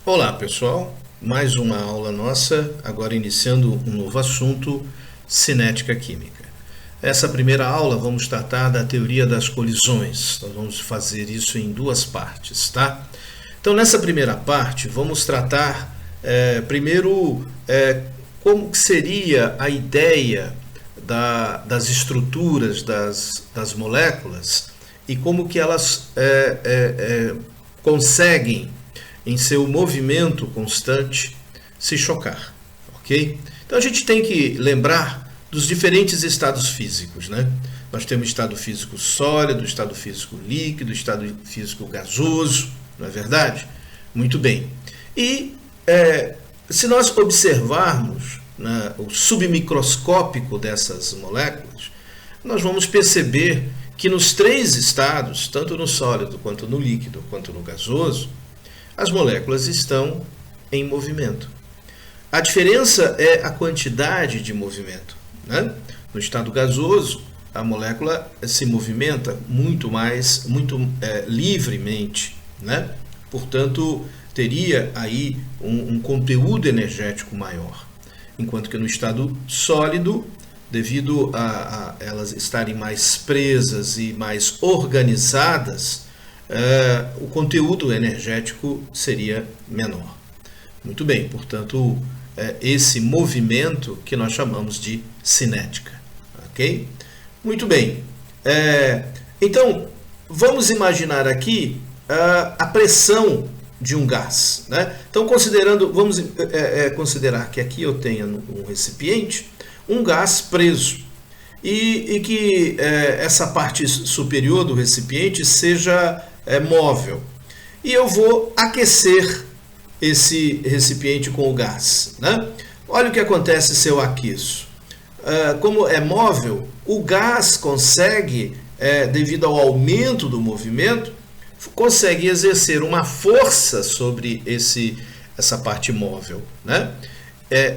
Olá pessoal, mais uma aula nossa, agora iniciando um novo assunto, cinética química. Essa primeira aula vamos tratar da teoria das colisões, nós vamos fazer isso em duas partes, tá? Então nessa primeira parte vamos tratar primeiro como que seria a ideia das estruturas das moléculas e como que elas conseguem em seu movimento constante, se chocar, ok? Então a gente tem que lembrar dos diferentes estados físicos, né? Nós temos estado físico sólido, estado físico líquido, estado físico gasoso, não é verdade? Muito bem. E se nós observarmos, né, o submicroscópico dessas moléculas, nós vamos perceber que nos três estados, tanto no sólido, quanto no líquido, quanto no gasoso, as moléculas estão em movimento. A diferença é a quantidade de movimento, né? No estado gasoso, a molécula se movimenta muito livremente, né? Portanto, teria aí um conteúdo energético maior. Enquanto que no estado sólido, devido a elas estarem mais presas e mais organizadas, o conteúdo energético seria menor. Muito bem, portanto, esse movimento que nós chamamos de cinética. Ok? Muito bem. Então, vamos imaginar aqui a pressão de um gás, né? Então, vamos considerar que aqui eu tenho um recipiente, um gás preso, e que essa parte superior do recipiente seja móvel. E eu vou aquecer esse recipiente com o gás, né? Olha o que acontece se eu aqueço. Como é móvel, o gás consegue, devido ao aumento do movimento, consegue exercer uma força sobre essa parte móvel, né?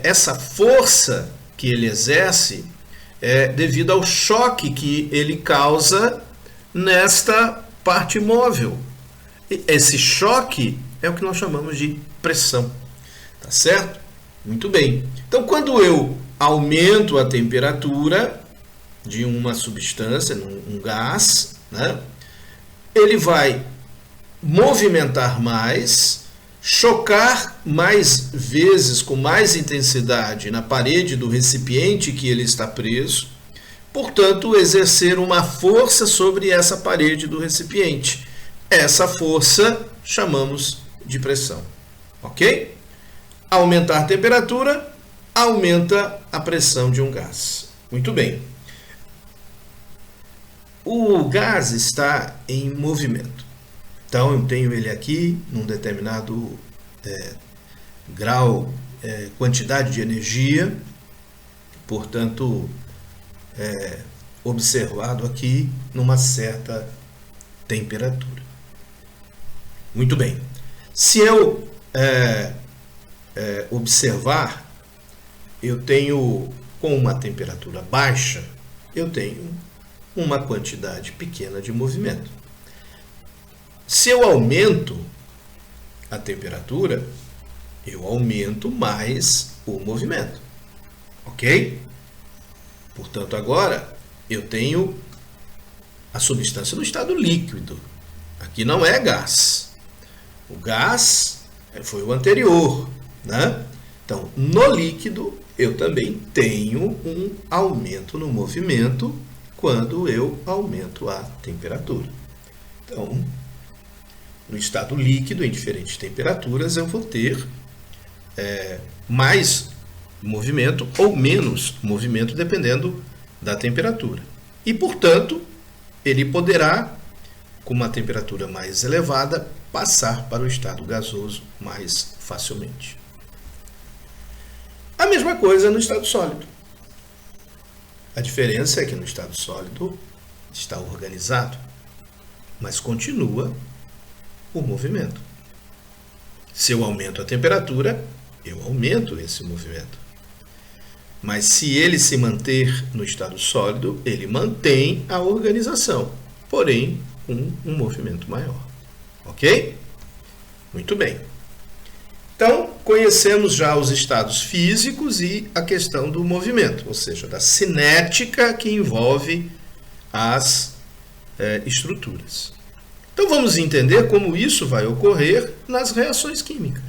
Essa força que ele exerce é devido ao choque que ele causa nesta parte móvel. Esse choque é o que nós chamamos de pressão. Tá certo? Muito bem. Então, quando eu aumento a temperatura de uma substância, um gás, né, ele vai movimentar mais, chocar mais vezes, com mais intensidade, na parede do recipiente que ele está preso, portanto, exercer uma força sobre essa parede do recipiente. Essa força chamamos de pressão. Ok? Aumentar a temperatura, aumenta a pressão de um gás. Muito bem. O gás está em movimento. Então, eu tenho ele aqui num determinado grau, quantidade de energia, portanto, observado aqui numa certa temperatura. Muito bem. Se eu observar, eu tenho, com uma temperatura baixa, eu tenho uma quantidade pequena de movimento. Se eu aumento a temperatura, eu aumento mais o movimento. Ok? Portanto, agora eu tenho a substância no estado líquido. Aqui não é gás. O gás foi o anterior, né? Então, no líquido, eu também tenho um aumento no movimento quando eu aumento a temperatura. Então, no estado líquido, em diferentes temperaturas, eu vou ter mais movimento ou menos movimento, dependendo da temperatura. E, portanto, ele poderá, com uma temperatura mais elevada, passar para o estado gasoso mais facilmente. A mesma coisa no estado sólido. A diferença é que no estado sólido está organizado, mas continua o movimento. Se eu aumento a temperatura, eu aumento esse movimento. Mas se ele se manter no estado sólido, ele mantém a organização, porém com um movimento maior. Ok? Muito bem. Então, conhecemos já os estados físicos e a questão do movimento, ou seja, da cinética que envolve as estruturas. Então, vamos entender como isso vai ocorrer nas reações químicas.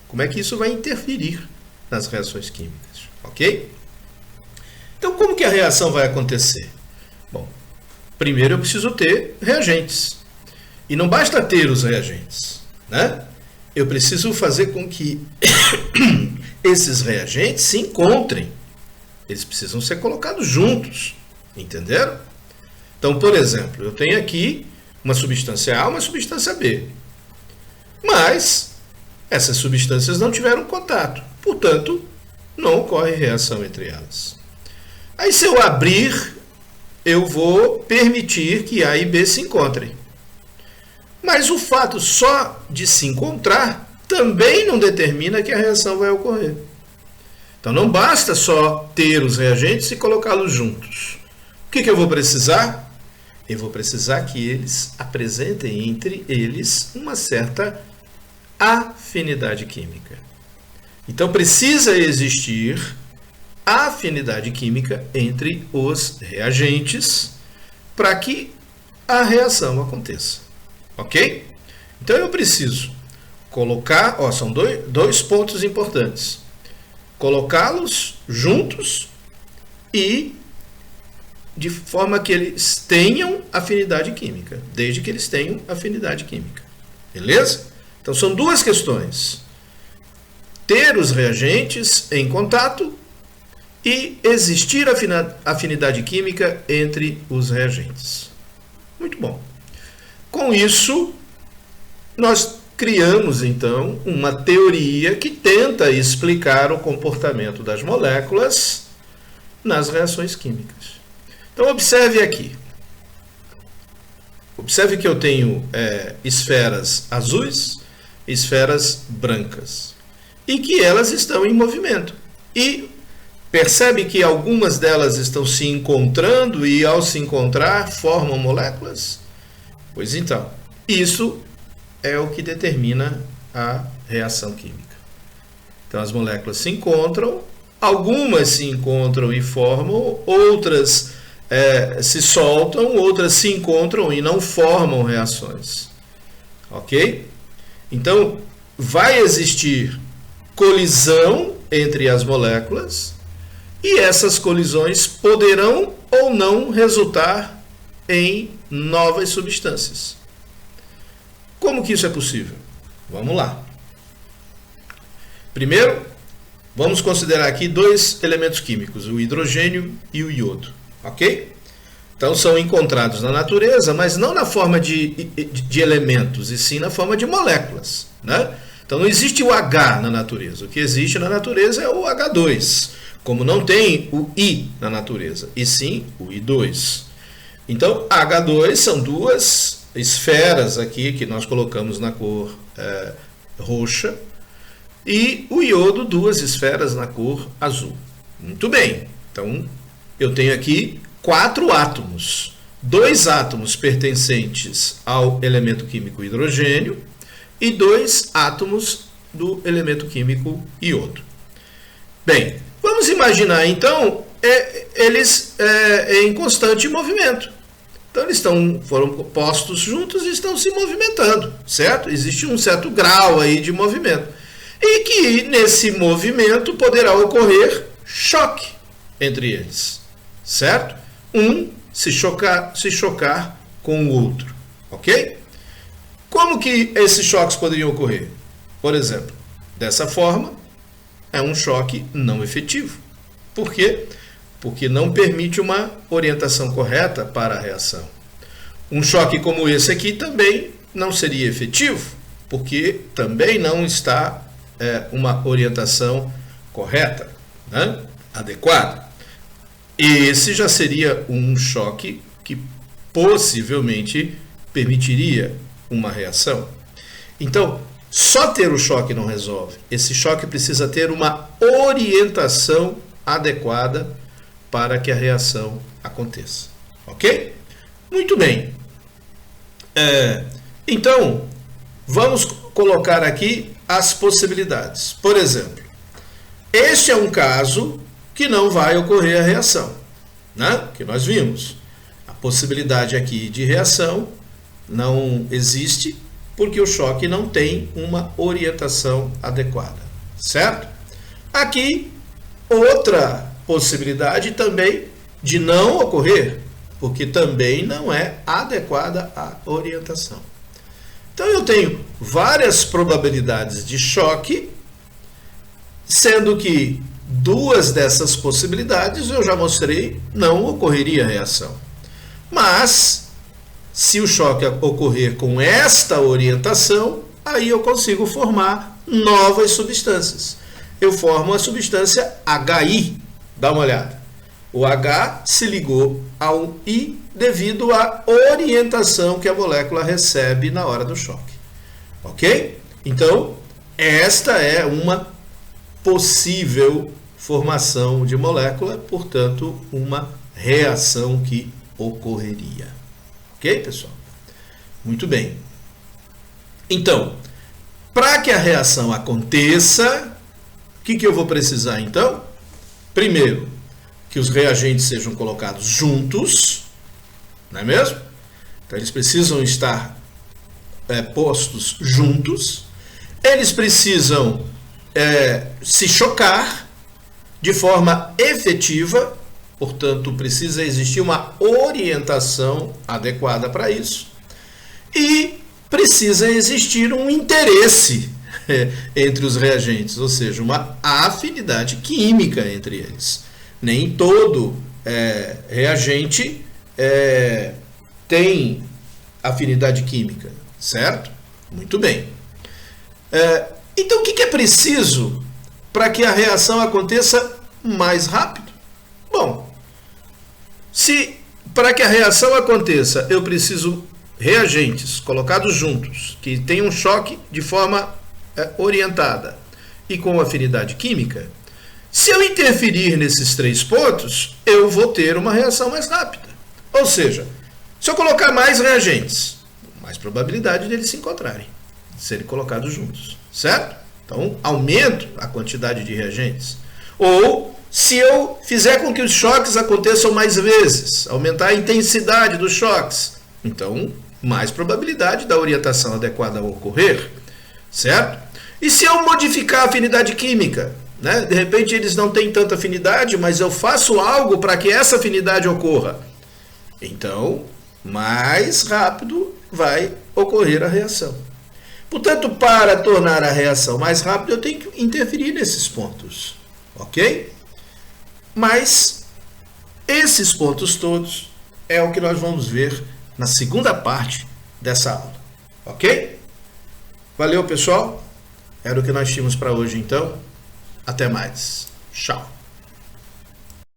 Como é que isso vai interferir nas reações químicas, ok? Então, como que a reação vai acontecer? Bom, primeiro eu preciso ter reagentes. E não basta ter os reagentes, né? Eu preciso fazer com que esses reagentes se encontrem. Eles precisam ser colocados juntos, entenderam? Então, por exemplo, eu tenho aqui uma substância A, uma substância B. Mas essas substâncias não tiveram contato, portanto, não ocorre reação entre elas. Aí, se eu abrir, eu vou permitir que A e B se encontrem. Mas o fato só de se encontrar também não determina que a reação vai ocorrer. Então não basta só ter os reagentes e colocá-los juntos. O que eu vou precisar? Eu vou precisar que eles apresentem entre eles uma certa afinidade química. Então precisa existir afinidade química entre os reagentes para que a reação aconteça. Ok? Então eu preciso colocar, são dois pontos importantes. Colocá-los juntos e de forma que eles tenham afinidade química, desde que eles tenham afinidade química. Beleza? Então são duas questões. Ter os reagentes em contato e existir afinidade química entre os reagentes. Muito bom. Com isso, nós criamos, então, uma teoria que tenta explicar o comportamento das moléculas nas reações químicas. Então, observe aqui. Observe que eu tenho esferas azuis e esferas brancas. E que elas estão em movimento. E percebe que algumas delas estão se encontrando e, ao se encontrar, formam moléculas? Pois então, isso é o que determina a reação química. Então, as moléculas se encontram, algumas se encontram e formam, outras se soltam, outras se encontram e não formam reações. Ok? Então, vai existir colisão entre as moléculas e essas colisões poderão ou não resultar em novas substâncias. Como que isso é possível? Vamos lá. Primeiro, vamos considerar aqui dois elementos químicos, o hidrogênio e o iodo, ok? Então são encontrados na natureza, mas não na forma de elementos, e sim na forma de moléculas, né? Então não existe o H na natureza, o que existe na natureza é o H2, como não tem o I na natureza, e sim o I2. Então, H2 são duas esferas aqui que nós colocamos na cor roxa e o iodo duas esferas na cor azul. Muito bem. Então, eu tenho aqui 4 átomos. 2 átomos pertencentes ao elemento químico hidrogênio e 2 átomos do elemento químico iodo. Bem, vamos imaginar então eles em constante movimento. Então, eles foram postos juntos e estão se movimentando, certo? Existe um certo grau aí de movimento. E que nesse movimento poderá ocorrer choque entre eles, certo? Um se chocar com o outro, ok? Como que esses choques poderiam ocorrer? Por exemplo, dessa forma, é um choque não efetivo. Por quê? Porque não permite uma orientação correta para a reação. Um choque como esse aqui também não seria efetivo, porque também não está uma orientação correta, né? Adequada. Esse já seria um choque que possivelmente permitiria uma reação. Então, só ter o choque não resolve. Esse choque precisa ter uma orientação adequada para que a reação aconteça. Ok? Muito bem. Então, vamos colocar aqui as possibilidades. Por exemplo, este é um caso que não vai ocorrer a reação, né? Que nós vimos. A possibilidade aqui de reação não existe porque o choque não tem uma orientação adequada, certo? Aqui, outra possibilidade também de não ocorrer, porque também não é adequada a orientação. Então eu tenho várias probabilidades de choque, sendo que duas dessas possibilidades eu já mostrei não ocorreria reação. Mas se o choque ocorrer com esta orientação, aí eu consigo formar novas substâncias. Eu formo a substância HI, dá uma olhada. O H se ligou ao I devido à orientação que a molécula recebe na hora do choque. Ok? Então, esta é uma possível formação de molécula, portanto, uma reação que ocorreria. Ok, pessoal? Muito bem. Então, para que a reação aconteça, o que eu vou precisar, então? Primeiro, que os reagentes sejam colocados juntos, não é mesmo? Então, eles precisam estar postos juntos, eles precisam se chocar de forma efetiva, portanto, precisa existir uma orientação adequada para isso, e precisa existir um interesse entre os reagentes, ou seja, uma afinidade química entre eles. Nem todo reagente tem afinidade química, certo? Muito bem. Então, o que é preciso para que a reação aconteça mais rápido? Bom, se para que a reação aconteça eu preciso reagentes colocados juntos, que tenham um choque de forma orientada e com afinidade química, se eu interferir nesses três pontos, eu vou ter uma reação mais rápida. Ou seja, se eu colocar mais reagentes, mais probabilidade deles se encontrarem, de serem colocados juntos, certo? Então, aumento a quantidade de reagentes. Ou, se eu fizer com que os choques aconteçam mais vezes, aumentar a intensidade dos choques, então, mais probabilidade da orientação adequada a ocorrer, certo? E se eu modificar a afinidade química, né? De repente eles não têm tanta afinidade, mas eu faço algo para que essa afinidade ocorra, então, mais rápido vai ocorrer a reação. Portanto, para tornar a reação mais rápida, eu tenho que interferir nesses pontos, ok? Mas esses pontos todos é o que nós vamos ver na segunda parte dessa aula, ok? Valeu, pessoal. Era o que nós tínhamos para hoje, então. Até mais. Tchau.